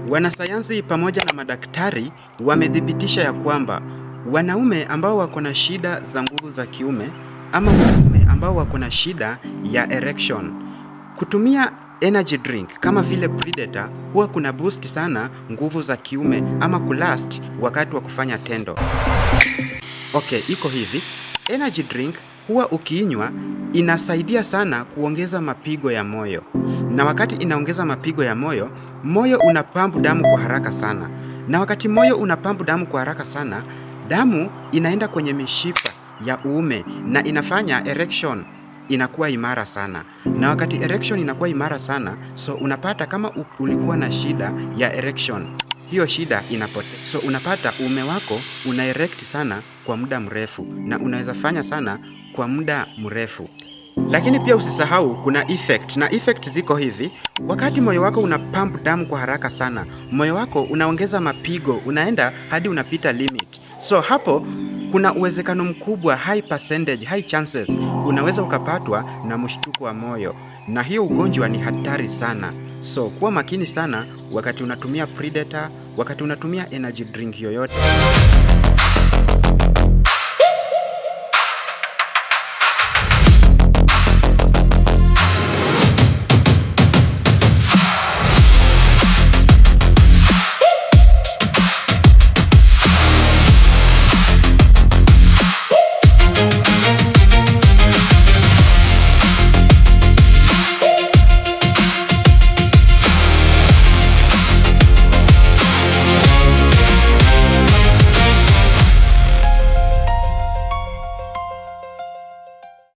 Wanasayansi pamoja na madaktari wamethibitisha ya kwamba wanaume ambao wako na shida za nguvu za kiume ama wanaume ambao wako na shida ya erection, kutumia energy drink kama vile Predator huwa kuna boost sana nguvu za kiume ama kulast wakati wa kufanya tendo. Okay, iko hivi. Energy drink huwa ukiinywa inasaidia sana kuongeza mapigo ya moyo. Na wakati inaongeza mapigo ya moyo, moyo unapampu damu kwa haraka sana. Na wakati moyo unapampu damu kwa haraka sana, damu inaenda kwenye mishipa ya uume na inafanya erection inakuwa imara sana. Na wakati erection inakuwa imara sana, so unapata kama ulikuwa na shida ya erection, hiyo shida inapotea. So unapata uume wako una erect sana kwa muda mrefu na unaweza fanya sana kwa muda mrefu. Lakini pia usisahau kuna effect, na effect ziko hivi. Wakati moyo wako una pump damu kwa haraka sana, moyo wako unaongeza mapigo, unaenda hadi unapita limit. So hapo kuna uwezekano mkubwa, high percentage, high chances, unaweza ukapatwa na mshtuko wa moyo, na hiyo ugonjwa ni hatari sana. So kuwa makini sana wakati unatumia Predator, wakati unatumia energy drink yoyote.